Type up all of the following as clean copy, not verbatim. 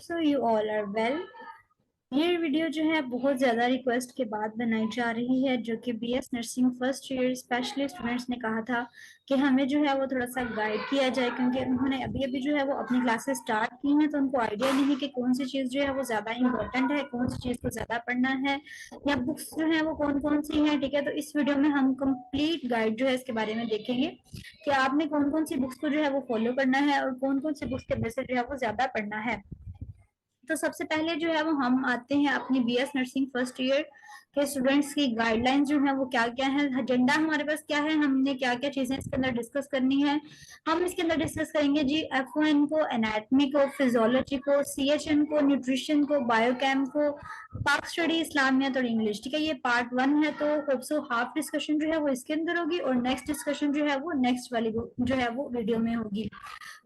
So you all are well. ये video जो है बहुत ज़्यादा रिक्वेस्ट के बाद बनाई जा रही है, जो कि BS nursing first year specially students ने कहा था कि हमें जो है वो थोड़ा सा गाइड किया जाए, क्योंकि उन्होंने अभी अभी जो है वो अपनी क्लासेस स्टार्ट की हैं, तो उनको आइडिया नहीं कि कौन सी चीज़ जो है वो ज़्यादा इंपॉर्टेंट है, कौन सी चीज़ को ज़्यादा पढ़ना है, या बुक्स जो है वो कौन कौन सी हैं। ठीक है, तो इस वीडियो में हम कंप्लीट गाइड जो है इसके बारे में देखेंगे कि आपने कौन कौन सी बुक्स को जो है वो फॉलो करना है और कौन कौन सी बुक्स के अंदर से जो है वो ज़्यादा पढ़ना है। तो सबसे पहले जो है वो हम आते हैं अपनी बीएस नर्सिंग फर्स्ट ईयर के स्टूडेंट्स की गाइडलाइंस जो है वो क्या क्या है, एजेंडा हमारे पास क्या है, हमने क्या क्या चीजें इसके अंदर डिस्कस करनी है। हम इसके अंदर डिस्कस करेंगे जी F1 को, एनाटमी को, फिजियोलॉजी को, CHN को, न्यूट्रिशन को, बायोकेम को, पाक स्टडी, इस्लामियत और इंग्लिश। ठीक है, ये पार्ट 1 है, तो होप सो हाफ डिस्कशन जो है वो इसके अंदर होगी और नेक्स्ट डिस्कशन जो है वो नेक्स्ट वाली जो है वो वीडियो में होगी।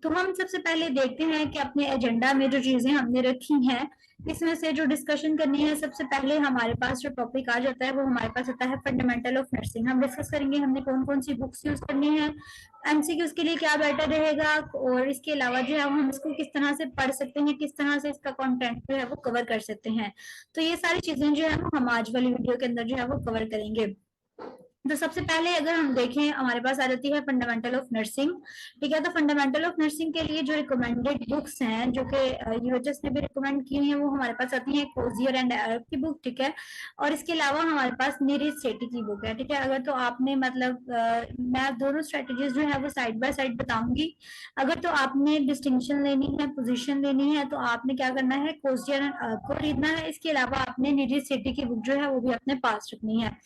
तो हम सबसे पहले देखते हैं कि अपने एजेंडा में जो चीजें हमने रखी हैं इसमें से जो डिस्कशन करनी है, सबसे पहले हमारे पास जो टॉपिक आ जाता है वो हमारे पास आता है फंडामेंटल ऑफ नर्सिंग। हम डिस्कस करेंगे हमने कौन कौन सी बुक्स यूज करनी है, MCQs के लिए क्या बेटर रहेगा, और इसके अलावा जो है हम इसको किस तरह से पढ़ सकते हैं, किस तरह से इसका कंटेंट जो है वो कवर कर सकते हैं। तो ये सारी चीजें जो है वो हम आज वाली वीडियो के अंदर जो है वो कवर करेंगे। तो सबसे पहले अगर हम देखें हमारे पास आ जाती है फंडामेंटल ऑफ नर्सिंग। ठीक है, तो फंडामेंटल ऑफ नर्सिंग के लिए जो रिकमेंडेड बुक्स हैं जो कि यूएचएस ने भी रिकमेंड की हुई हैं वो हमारे पास आती है कोजियर एंड अरब की बुक। ठीक है, और इसके अलावा हमारे पास नीरज सेठी की बुक है। ठीक है, अगर तो आपने मतलब मैं दोनों स्ट्रेटेजीज जो है वो साइड बाय साइड बताऊंगी। अगर तो आपने डिस्टिंक्शन लेनी है, पोजीशन लेनी है, तो आपने क्या करना है, कोजियर एंड अरब को खरीदना है। इसके अलावा आपने नीरज सेठी की बुक जो है वो भी अपने पास रखनी है।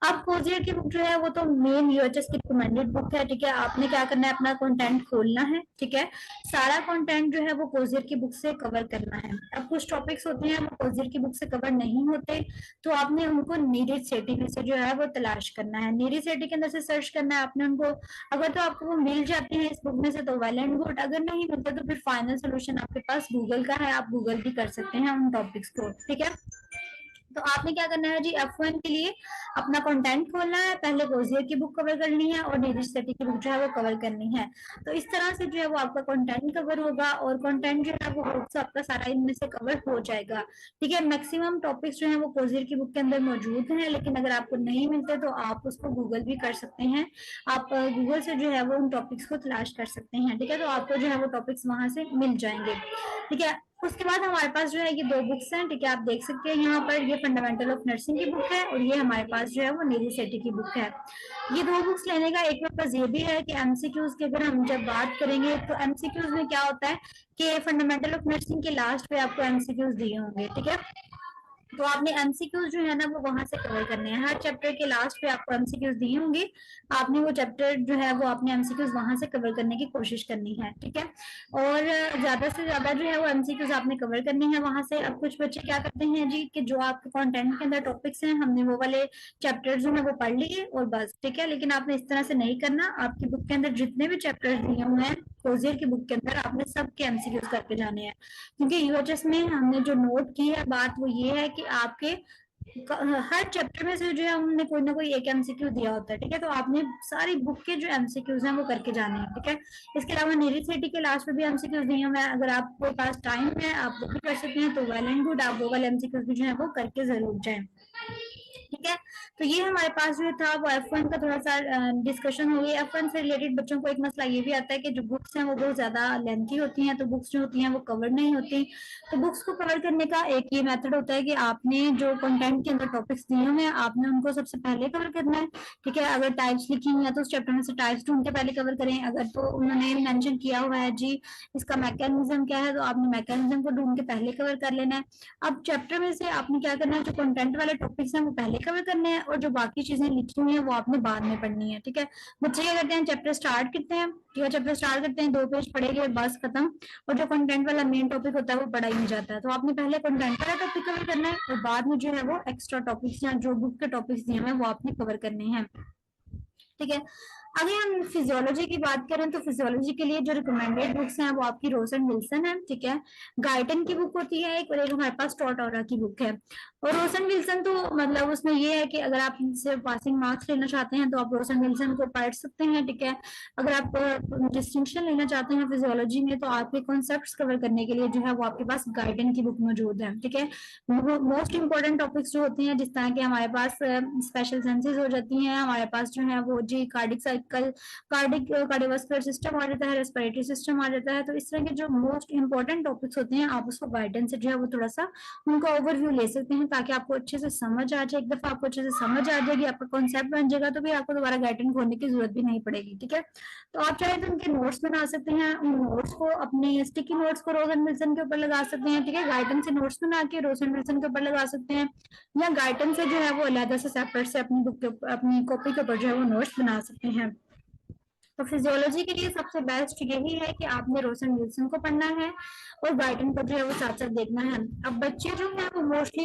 अब कोजियर की बुक जो है वो तो मेन यूएचएस की रिकमेंडेड बुक है। ठीक है, आपने क्या करना है, अपना कंटेंट खोलना है। ठीक है, सारा कंटेंट जो है वो कोजियर की बुक से कवर करना है। अब कुछ टॉपिक्स होते हैं वो कोजियर की बुक से कवर नहीं होते, तो आपने उनको नीरज सेठी में से जो है वो तलाश करना है, नीरज सेठी के अंदर से सर्च करना है आपने उनको। अगर तो आपको वो मिल जाते हैं इस बुक में से तो वेल एंड गुड, अगर नहीं मिलते तो फिर फाइनल सोल्यूशन आपके पास गूगल का है, आप गूगल भी कर सकते हैं उन टॉपिक्स को। ठीक है, तो आपने क्या करना है जी, F1 के लिए अपना कंटेंट खोलना है, पहले कोजियर की बुक कवर करनी है और नीरज सेठी की बुक जो है वो कवर करनी है। तो इस तरह से जो है वो आपका कंटेंट कवर होगा और कंटेंट जो है वो होप्स आपका सारा इनमें से कवर हो जाएगा। ठीक है, मैक्सिमम टॉपिक्स जो है वो कोजियर की बुक के अंदर मौजूद हैं, लेकिन अगर आपको नहीं मिलते तो आप उसको गूगल भी कर सकते हैं। आप गूगल से जो है वो उन टॉपिक्स को तलाश कर सकते हैं। ठीक है, तो आपको जो है वो टॉपिक्स वहां से मिल जाएंगे। ठीक है, उसके बाद हमारे पास जो है ये दो बुक्स हैं। ठीक है, आप देख सकते हैं यहाँ पर, ये फंडामेंटल ऑफ नर्सिंग की बुक है और ये हमारे पास जो है वो नीरज सेठी की बुक है। ये दो बुक्स लेने का एक पर्पज ये भी है कि एमसीक्यूज की अगर हम जब बात करेंगे तो एमसीक्यूज में क्या होता है कि फंडामेंटल ऑफ नर्सिंग के लास्ट पे आपको एमसीक्यूज दिए होंगे। ठीक है, तो आपने एमसीक्यूज जो है ना वो वहां से कवर करने हैं, हर चैप्टर के लास्ट पे आपको एमसीक्यूज दिए होंगे, आपने वो चैप्टर जो है वो आपने एमसीक्यूज वहां से कवर करने की कोशिश करनी है। ठीक है, और ज्यादा से ज्यादा जो है वो एमसीक्यूज आपने कवर करने हैं वहां से। अब कुछ बच्चे क्या करते हैं जी कि जो आपके कंटेंट के अंदर टॉपिक्स हैं हमने वो वाले चैप्टर जो है वो पढ़ लिए और बस। ठीक है, लेकिन आपने इस तरह से नहीं करना, आपकी बुक के अंदर जितने भी चैप्टर्स दिए हुए हैं कोजियर की बुक के अंदर आपने सबके एमसीक्यूज करके जाने हैं, क्योंकि यूएचएस में हमने जो नोट की है बात वो ये है कि आपके हर चैप्टर में से जो है हमने कोई ना कोई एक एमसीक्यू दिया होता है। ठीक है, तो आपने सारी बुक के जो एमसीक्यूज हैं वो करके जाने हैं। ठीक है, इसके अलावा नीरज सेठी के लास्ट में भी एमसीक्यूज दिए हुए हैं, अगर आपके पास टाइम है आप वो भी कर सकते हैं, तो वेल एंड गुड, आप वो वाले एमसीक्यूज भी जो है वो करके जरूर जाए। ठीक है, तो ये हमारे पास जो था वो F1 का थोड़ा सा डिस्कशन हो गया। F1 से रिलेटेड बच्चों को एक मसला ये भी आता है कि जो बुक्स हैं वो बहुत ज्यादा लेंथी होती हैं, तो बुक्स जो होती हैं वो कवर नहीं होती। तो बुक्स को कवर करने का एक ये मेथड होता है कि आपने जो कंटेंट के अंदर टॉपिक्स दिए हुए हैं आपने उनको सबसे पहले कवर करना है। ठीक है, अगर टाइप्स लिखी हुई है तो उस चैप्टर में से टाइप्स ढूंढ के पहले कवर करें, अगर तो उन्होंने मेंशन किया हुआ है जी इसका मैकेनिज्म क्या है तो आपने मैकेनिज्म को ढूंढ के पहले कवर कर लेना है। अब चैप्टर में से आपने क्या करना है, जो कंटेंट वाले टॉपिक्स हैं वो पहले कवर करने हैं और जो बाकी चीजें लिखी हुई हैं वो आपने बाद में पढ़नी है। ठीक है, बच्चे क्या करते हैं, चैप्टर स्टार्ट करते हैं। ठीक है, चैप्टर स्टार्ट करते हैं, 2 पेज पढ़ेंगे बस खत्म, और जो कंटेंट वाला मेन टॉपिक होता है वो पढ़ा ही नहीं जाता है। तो आपने पहले कंटेंट वाला टॉपिक कवर करना है और बाद में जो है वो एक्स्ट्रा टॉपिक्स या जो बुक के टॉपिक्स दिए हैं वो आपने कवर करने हैं। ठीक है, अगर हम फिजियोलॉजी की बात करें तो फिजियोलॉजी के लिए जो रिकमेंडेड बुक्स हैं वो आपकी रोज एंड विल्सन है, ठीक है। गाइटन की बुक होती है एक, और एक हमारे पास टॉटोरा की बुक है। और रोज एंड विल्सन तो मतलब उसमें ये है कि अगर आप इनसे पासिंग मार्क्स लेना चाहते हैं तो आप रोज एंड विल्सन को पढ़ सकते हैं, ठीक है। अगर आप डिस्टिंक्शन लेना चाहते हैं फिजियोलॉजी में तो आपके कॉन्सेप्ट्स कवर करने के लिए जो है वो आपके पास गाइडन की बुक मौजूद है, ठीक है। मोस्ट इंपॉर्टेंट टॉपिक्स जो होते हैं जिस तरह के हमारे पास स्पेशल सेंसेस हो जाती हैं, हमारे पास जो है वो जी कार्डिक साइकिल, कार्डियोवास्कुलर सिस्टम आ जाता है, रेस्पिरेटरी सिस्टम आ जाता है। तो इस तरह के जो मोस्ट इंपॉर्टेंट टॉपिक्स होते हैं आप उसको गाइडेंस से जो है वो थोड़ा सा उनका ओवरव्यू ले सकते हैं, ताकि आपको अच्छे से समझ आ जाए। एक दफा आपको अच्छे से समझ आ जाएगी, आपका कॉन्सेप्ट बन जाएगा, तो भी आपको दोबारा गाइडेंस खोलने की जरूरत भी नहीं पड़ेगी, ठीक है। तो आप चाहे तो उनके नोट्स बना सकते हैं, उन नोट्स को अपने स्टिकी नोट्स को रोज एंड विल्सन के ऊपर लगा सकते हैं, ठीक है। गाइडेंस से नोट्स बना के रोज एंड विल्सन के ऊपर लगा सकते हैं, या गाइडेंस से जो है वो अलग से सेपरेट से अपनी बुक के अपनी कॉपी के ऊपर जो है वो नोट्स बना सकते हैं। तो फिजियोलॉजी के लिए सबसे बेस्ट यही है कि आपने रोशन विल्सन को पढ़ना है और गाइडन को जो है वो साथ साथ देखना है। अब बच्चे जो है वो मोस्टली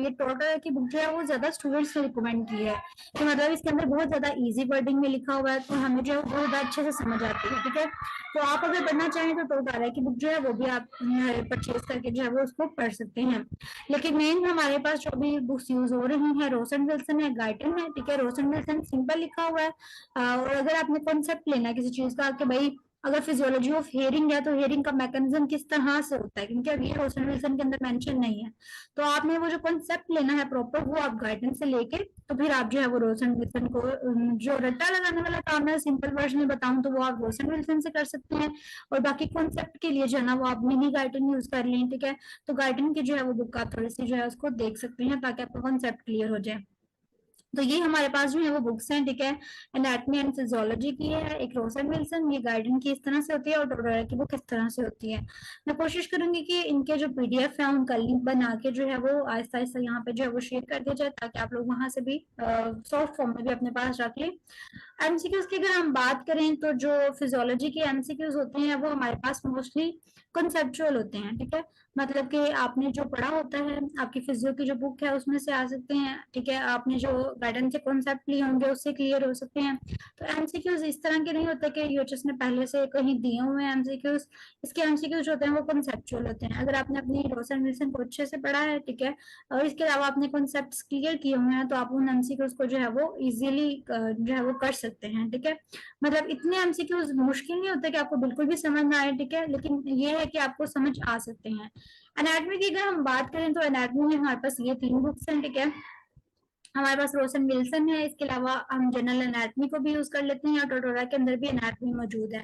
ये टोटल की बुक जो है वो ज्यादा स्टूडेंट्स ने रिकमेंड की है कि मतलब इसके अंदर बहुत ज्यादा इजी वर्डिंग में लिखा हुआ है, तो हमें जो है वो बहुत अच्छे से समझ आती है, ठीक है। तो आप अगर पढ़ना चाहें तो टोटारा की बुक जो है वो भी आप परचेज करके जो है वो उसको पढ़ सकते हैं। लेकिन मेन हमारे पास जो भी बुक्स यूज हो रही हैं रोशन विल्सन है, गाइडन है, ठीक है। रोशन विल्सन सिंपल लिखा हुआ है, और अगर आपने कॉन्सेप्ट लेना है किसी चीज का कि भाई अगर फिजियोलॉजी ऑफ हेयरिंग है तो हेयरिंग का मैकेनिज्म किस तरह से होता है, क्योंकि अभी रोशन विल्सन के अंदर मेंशन नहीं है, तो आपने वो जो कॉन्सेप्ट लेना है प्रॉपर वो आप गाइडेंस से लेके तो फिर आप जो है वो रोशन विल्सन को जो रट्टा लगाने वाला काम है सिंपल वर्जन में बताऊं तो वो आप रोशन विल्सन से कर सकते हैं। और बाकी कॉन्सेप्ट के लिए जो है ना वो आप मिनी गाइडन यूज कर लें, ठीक है। तो गाइडन की जो है वो बुक आप थोड़ी सी जो है उसको देख सकते हैं ताकि आपका कॉन्सेप्ट क्लियर हो जाए। तो ये हमारे पास जो है वो बुक्स हैं, ठीक है। एनाटॉमी एंड फिजियोलॉजी की है एक रोसन विल्सन, ये गाइडन की इस तरह से होती है, और टोटोरा की बुक इस तरह से होती है। मैं कोशिश करूंगी कि इनके जो पीडीएफ है उनका लिंक बना के जो है वो आहिस्ता आहिस्ता यहाँ पे जो है वो शेयर कर दिया जाए, ताकि आप लोग वहां से भी सॉफ्ट फॉर्म में भी अपने पास रख लें। एमसीक्यूज की अगर हम बात करें तो जो फिजियोलॉजी के एमसीक्यूज होते हैं वो हमारे पास मोस्टली कंसेप्चुअल होते हैं, ठीक है। मतलब कि आपने जो पढ़ा होता है आपकी फिजियो की जो बुक है उसमें से आ सकते हैं, ठीक है। आपने जो गाइडेंस से कॉन्सेप्ट लिए होंगे उससे क्लियर हो सकते हैं। तो एमसीक्यूज इस तरह के नहीं होते कि यूएचएस ने पहले से कहीं दिए हुए हैं एमसीक्यूज। इसके एमसीक्यूज होते हैं वो कंसेप्चुअल होते हैं। अगर आपने अपनी रोसन विल्सन को अच्छे से पढ़ा है, ठीक है, और इसके अलावा आपने कॉन्सेप्ट क्लियर किए हुए हैं तो आप उन एमसीक्यूज को जो है वो इजीली जो है वो कर सकते हैं, ठीक है। मतलब इतने एमसीक्यूज मुश्किल नहीं होते कि आपको बिल्कुल भी समझ ना आए, ठीक है, लेकिन ये है कि आपको समझ आ सकते हैं। एनाटॉमी की अगर हम बात करें तो एनाटॉमी में हमारे पास ये 3 बुक्स हैं, ठीक है। हमारे पास रोशन विल्सन है, इसके अलावा हम जनरल एनाटॉमी को भी यूज कर लेते हैं, और टोटोरा के अंदर भी एनाटॉमी मौजूद है।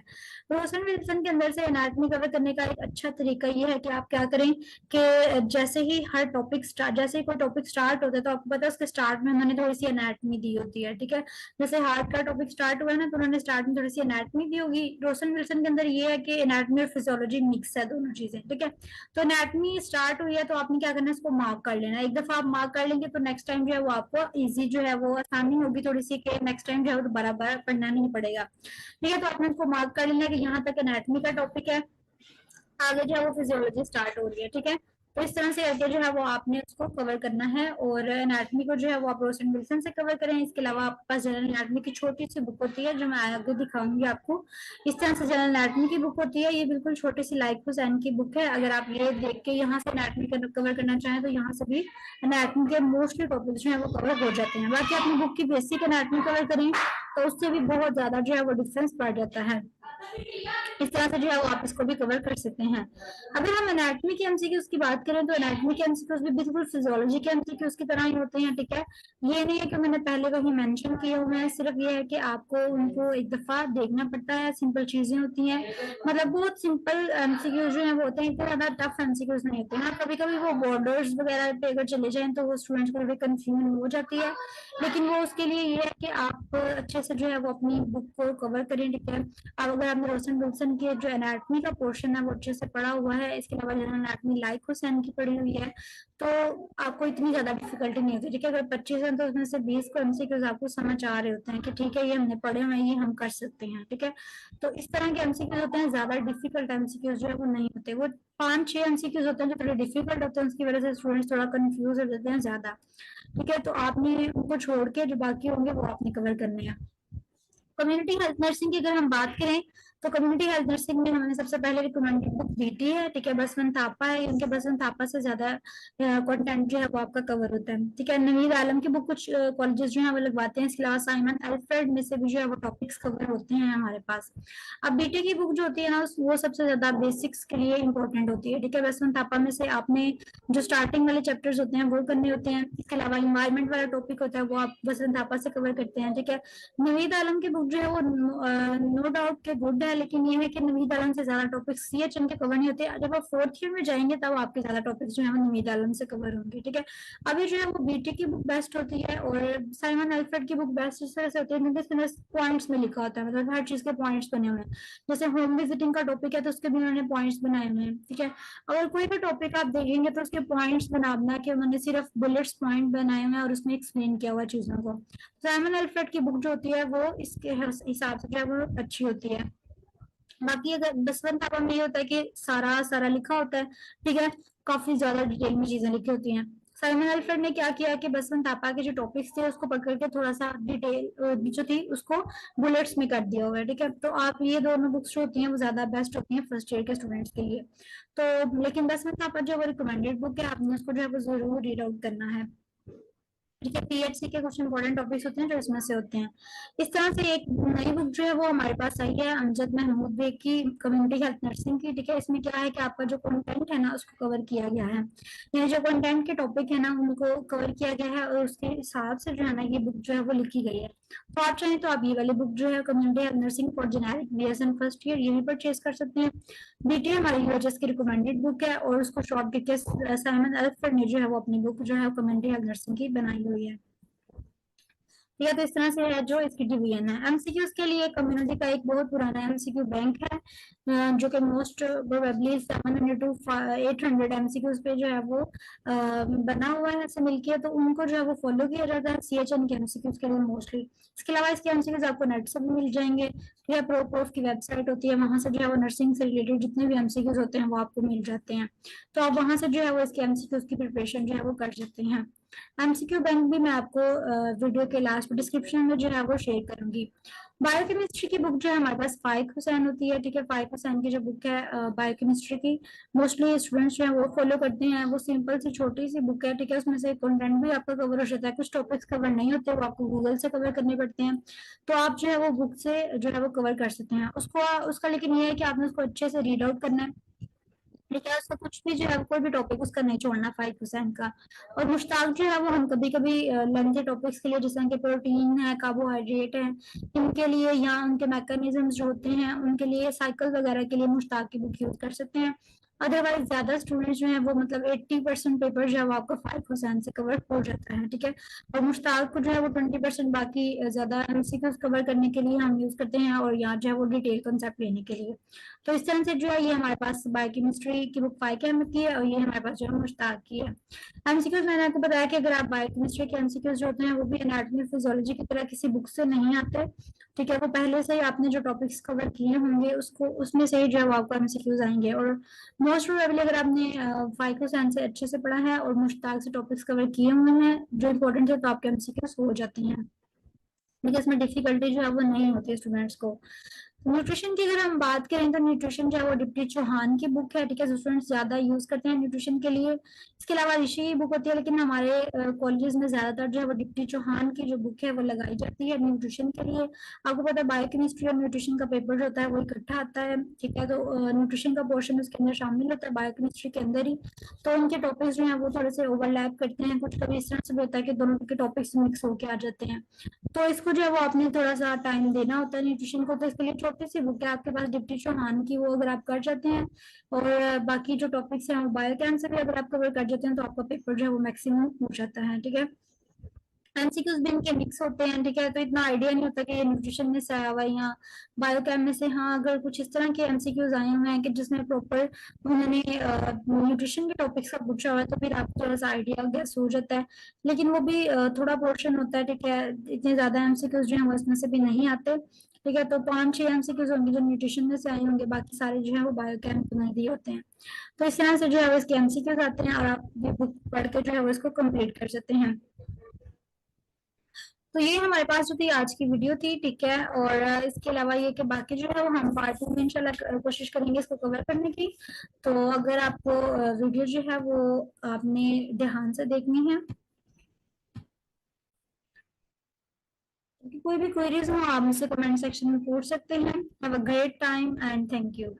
रोशन विल्सन के अंदर से एनाटॉमी कवर करने का एक अच्छा तरीका ये है कि आप क्या करें कि जैसे ही हर टॉपिक स्टार्ट, जैसे ही कोई टॉपिक स्टार्ट होता है तो आपको पता है उसके स्टार्ट में उन्होंने थोड़ी सी एनाटॉमी दी होती है, ठीक है। जैसे हार्ट का टॉपिक स्टार्ट हुआ है ना तो उन्होंने स्टार्ट में थोड़ी सी एनाटॉमी दी होगी। रोशन विल्सन के अंदर ये है कि एनाटॉमी और फिजियोलॉजी मिक्स है दोनों चीजें, ठीक है। तो एनाटॉमी स्टार्ट हुई है तो आपने क्या करना है इसको मार्क कर लेना है। एक दफा आप मार्क कर लेंगे तो नेक्स्ट टाइम जो है वो आपको इजी जो है वो आसानी होगी थोड़ी सी कि नेक्स्ट टाइम जो है वो दोबारा पढ़ना नहीं पड़ेगा, ठीक है। तो आपने इसको मार्क कर लेना है कि यहाँ तक एनाटॉमी का टॉपिक है, आगे जो है वो फिजियोलॉजी स्टार्ट हो रही है, ठीक है। तो इस तरह से करके जो है वो आपने उसको कवर करना है, और एनाटॉमी को जो है वो आप रोशन विल्सन से कवर करें। इसके अलावा आपके पास जनरल एनाटॉमी की छोटी सी बुक होती है जो मैं आगे दिखाऊंगी आपको। इस तरह से जनरल एनाटॉमी की बुक होती है, ये बिल्कुल छोटी सी लाइक हुसैन की बुक है। अगर आप ये देख के यहाँ से एनाटॉमी कवर करना चाहें तो यहाँ से भी एनाटॉमी के मोस्टली टॉपिक जो है वो कवर हो जाते हैं। बाकी अपनी बुक की बेसिक एनाटॉमी कवर करें तो उससे भी बहुत ज्यादा जो है वो डिफरेंस पड़ जाता है। इस तरह से जो है वो आप इसको भी कवर कर सकते हैं। अगर हम एनाटॉमी के एमसीक्यूज की बात करें तो एनाटॉमी के एमसीक्यूज भी बिल्कुल फिजियोलॉजी के एमसीक्यूज की तरह ही होते हैं, ठीक है। ये नहीं है कि मैंने पहले कहीं मेंशन किए हुए हैं, सिर्फ ये है कि आपको उनको एक दफा देखना पड़ता है। सिंपल चीजें होती हैं, मतलब बहुत सिंपल एमसीक्यूज जो है वो होते हैं, इतने ज्यादा टफ एमसीक्यूज नहीं होते हैं। कभी कभी वो बॉर्डर्स वगैरह पे अगर चले जाएं तो वो स्टूडेंट्स को थोड़ी कंफ्यूजन हो जाती है, लेकिन वो उसके लिए ये है कि आप अच्छे से जो है वो अपनी बुक को कवर करें, ठीक है। अब अगर आपने रोशन विल्सन के जो एनाटॉमी का पोर्शन है वो अच्छे से पढ़ा हुआ है, इसके अलावा जनरल एनाटॉमी लाइक हुसैन की पढ़ी हुई है, तो आपको इतनी ज्यादा डिफिकल्टी नहीं होती, ठीक है। अगर 25 हैं तो उसमें से 20 को एमसीक्यूज आपको समझ आ रहे होते हैं कि ठीक है ये हमने पढ़े हुए हैं, ये हम कर सकते हैं, ठीक है। तो इस तरह के एमसीक्यूज होते हैं, ज्यादा डिफिकल्ट एमसीक्यूज जो है वो नहीं होते। वो 5-6 एमसीक्यूज होते हैं जो थोड़े डिफिकल्ट होते हैं, उसकी वजह से स्टूडेंट्स थोड़ा कंफ्यूज हो जाते हैं ज्यादा, ठीक है। तो आपने उनको छोड़ के जो बाकी होंगे वो आपने कवर करने हैं। कम्युनिटी हेल्थ नर्सिंग की अगर हम बात करें तो कम्युनिटी हेल्थ नर्सिंग में हमने सबसे पहले रिकमेंडेड बुक बीटी है, ठीक है, बसवंत थापा है, उनके बसवंत थापा से ज्यादा कंटेंट जो है वो आपका कवर होता है, ठीक है। नवीद आलम की बुक कुछ कॉलेजेस जो है वो लगवाते हैं, इसके अलावा साइमन अल्फ्रेड में से भी जो है वो टॉपिक्स कवर होते हैं हमारे पास। अब बीटी की बुक जो होती है ना वो सबसे ज्यादा बेसिक्स के लिए इंपॉर्टेंट होती है, ठीक है। बसवंत थापा में से आपने जो स्टार्टिंग वाले चैप्टर्स होते हैं वो करने होते हैं, इसके अलावा इन्वायरमेंट वाला टॉपिक होता है वो आप बसवंत थापा से कवर करते हैं, ठीक है। नवीद आलम की बुक जो है वो नो डाउट के गुड है, लेकिन ये है कि नवीद आलम से ज्यादा टॉपिक्स सीएचएम के कवर नहीं होते, जब आप फोर्थ ईयर में जाएंगे तब आपके ज्यादा टॉपिक्स जो है वो नवीद आलम से कवर होंगे, ठीक है। अभी जो है वो बीटी की बुक बेस्ट होती है और साइमन अल्फ्रेड की बुक बेस्ट इस तरह से होती है क्योंकि इसमें पॉइंट्स में लिखा होता है, मतलब हर चीज के पॉइंट्स बने हुए हैं। जैसे होम विजिटिंग का टॉपिक है तो उसके भी उन्होंने पॉइंट्स बनाए हुए हैं, ठीक है। अगर कोई भी टॉपिक आप देखेंगे तो उसके पॉइंट्स बना के उन्होंने सिर्फ बुलेट्स पॉइंट बनाए हुए हैं और उसमें एक्सप्लेन किया हुआ चीजों को। साइमन अल्फ्रेड की बुक जो होती है वो इसके हिसाब से जो है वो अच्छी होती है। बाकी अगर बसवंत थापा में ये होता है कि सारा सारा लिखा होता है, ठीक है, काफी ज्यादा डिटेल में चीजें लिखी होती हैं। साइमन अल्फ्रेड ने क्या किया कि बसवंत थापा के जो टॉपिक्स थे उसको पकड़ के थोड़ा सा डिटेल जो थी उसको बुलेट्स में कर दिया हुआ है, ठीक है। तो आप ये दोनों बुक्स जो होती हैं वो ज्यादा बेस्ट होती हैं फर्स्ट ईयर के स्टूडेंट्स के लिए। तो लेकिन बसवंत थापा जो वो रिकमेंडेड बुक है, आपने उसको जो है वो जरूर रीड आउट करना है, ठीक है। पीएचसी के कुछ इंपॉर्टेंट टॉपिक्स होते हैं जो इसमें से होते हैं। इस तरह से एक नई बुक जो है वो हमारे पास आई है अमजद महमूद बेग की, कम्युनिटी हेल्थ नर्सिंग की, ठीक है। इसमें क्या है कि आपका जो कंटेंट है ना उसको कवर किया गया है, ये जो कंटेंट के टॉपिक है ना उनको कवर किया गया है और उसके हिसाब से जो है ना ये बुक जो है वो लिखी गई है। तो आप चाहें तो आप ये वाली बुक जो है community health nursing for generic BSN first year ये भी परचेज कर सकते हैं। बीटी हमारी यूएचएस की रिकमेंडेड बुक है और उसको शॉर्ट के साइमन अल्फ्रेड ने जो है वो अपनी बुक जो है कम्युनिटी हेल्थ नर्सिंग की बनाई हुई है, ठीक है। तो इस तरह से है जो इसकी डिवीजन है। एमसीक्यूज के लिए कम्युनिटी का एक बहुत पुराना एमसीक्यू बैंक है जो कि मोस्ट प्रोबेबली 700 टू 800 एमसीक्यूज पे जो है वो बना हुआ है ऐसे मिलके, तो उनको जो है वो फॉलो किया जाता है सीएचएन के एमसीक्यूज के लिए मोस्टली। इसके अलावा इसके एमसीक्यूज आपको नेट से भी मिल जाएंगे, या प्रोपोफ की वेबसाइट होती है वहां से जो है वो नर्सिंग से रिलेटेड जितने भी एमसीक्यूज होते हैं वो आपको मिल जाते हैं, तो आप वहां से जो है वो इसके एमसीक्यूज की प्रिपरेशन जो है वो कर सकते हैं। एमसीक्यू बैंक भी मैं आपको वीडियो के लास्ट डिस्क्रिप्शन में जो है वो शेयर करूंगी। बायोकेमिस्ट्री की बुक जो है हमारे पास 5% होती है, ठीक है। 5% की जो बुक है बायोकेमिस्ट्री की मोस्टली स्टूडेंट्स जो है वो फॉलो करते हैं, वो सिंपल सी छोटी सी बुक है, ठीक है। उसमें से कंटेंट भी आपका कवर हो जाता है, कुछ टॉपिक्स कवर नहीं होते वो आपको गूगल से कवर करने पड़ते हैं, तो आप जो है वो बुक से जो है वो कवर कर सकते हैं उसको उसका। लेकिन ये है कि आपने उसको अच्छे से रीड आउट करना है, ठीक है। उसका कुछ भी जो है कोई भी टॉपिक उसका नहीं छोड़ना 5% का। और मुश्ताक जो है वो हम कभी कभी लेंथी टॉपिक्स के लिए जैसे कि प्रोटीन है, कार्बोहाइड्रेट है, इनके लिए या उनके मैकेनिज्म जो होते हैं उनके लिए साइकिल वगैरह के लिए मुश्ताक की बुक यूज कर सकते हैं। अदरवाइज ज्यादा स्टूडेंट्स जो है वो मतलब 80% पेपर जो है वो आपका 5% से कवर हो जाता है, ठीक है। और मुश्ताक को जो है वो 20% बाकी ज्यादा एमसीक्यूज कवर करने के लिए हम यूज करते हैं और यहाँ जो है वो डिटेल कंसेप्ट लेने के लिए। तो इस तरह से जो है ये हमारे पास बायोकेमिस्ट्री की बुक 5 की है और ये हमारे पास जो है मुश्ताक की है। एमसीक्यूज मैंने आपको बताया कि अगर आप बायोकेमिस्ट्री के एमसीक्यूज जो होते हैं वो भी एनाटॉमी फिजियोलॉजी की तरह किसी बुक से नहीं आते, ठीक है। वो पहले से ही आपने जो टॉपिक्स कवर किए होंगे उसको उसमें से ही जो है वो आपको एमसीक्यूज आएंगे। और मोस्ट प्रोबेबली अगर आपने फाइको साइंस से अच्छे से पढ़ा है और मुश्ताक से टॉपिक्स कवर किए हुए हैं जो इंपॉर्टेंट है तो आपके एमसीक्यूज हो जाते हैं, ठीक है। इसमें डिफिकल्टी जो है वो नहीं होती स्टूडेंट्स को। न्यूट्रिशन की अगर हम बात करें तो न्यूट्रिशन जो है वो डिप्टी चौहान की बुक है, ठीक है। स्टूडेंट्स ज्यादा यूज करते हैं न्यूट्रिशन के लिए। इसके अलावा ऋषि की बुक होती है, लेकिन हमारे कॉलेजेस में ज्यादातर जो है वो डिप्टी चौहान की जो बुक है वो लगाई जाती है न्यूट्रिशन के लिए। आपको पता है बायोकेमिस्ट्री और न्यूट्रिशन का पेपर जो होता है वो इकट्ठा आता है, ठीक है। तो न्यूट्रिशन का पोर्शन उसके अंदर शामिल होता है बायोकेमिस्ट्री के अंदर ही, तो उनके टॉपिक्स जो है वो थोड़े से ओवरलैप करते हैं, कुछ कभी इस तरह से भी होता है कि दोनों के टॉपिक्स मिक्स होके आ जाते हैं, तो इसको जो है वो आपने थोड़ा सा टाइम देना होता है न्यूट्रिशन को। तो इसके लिए छोटी सी बुक है आपके पास डिप्टी चौहान की, वो अगर आप कर जाते हैं और बाकी जो टॉपिक्स हैं वो बायोकेम से भी अगर आप कवर कर जाते हैं तो आपका पेपर जो है वो मैक्सिमम हो जाता है, ठीक है। एमसीक्यूज भी इनके मिक्स होते हैं, ठीक है। तो इतना आइडिया नहीं होता कि ये न्यूट्रिशन में से आया हुआ है या बायोकेम में से। हाँ, अगर कुछ इस तरह के एमसीक्यूज आए हुए हैं कि जिसमें प्रॉपर उन्होंने न्यूट्रिशन के टॉपिक्स का पूछा हुआ है तो फिर आपको थोड़ा सा आइडिया गैस हो जाता है, लेकिन वो भी थोड़ा पोर्शन होता है, ठीक है। इतने ज्यादा एमसीक्यूज जो है वो इसमें से भी नहीं आते, ठीक है। तो 5-6 एमसीक्यूज होंगे जो न्यूट्रिशन में से आए होंगे, बाकी सारे जो है वो बायोकेम में दिए होते हैं। तो इस तरह से जो है वो इसके एमसीक्यूज आते हैं और आप ये बुक पढ़ के जो है वो इसको कंप्लीट कर सकते हैं। तो ये हमारे पास जो थी आज की वीडियो थी, ठीक है। और इसके अलावा ये कि बाकी जो है वो हम पार्ट 2 में इंशाल्लाह कोशिश करेंगे इसको कवर करने की। तो अगर आपको वीडियो जो है वो आपने ध्यान से देखनी है, कोई भी क्वेरीज हो आप मुझसे कमेंट सेक्शन में पूछ सकते हैं। Have a great time and thank you.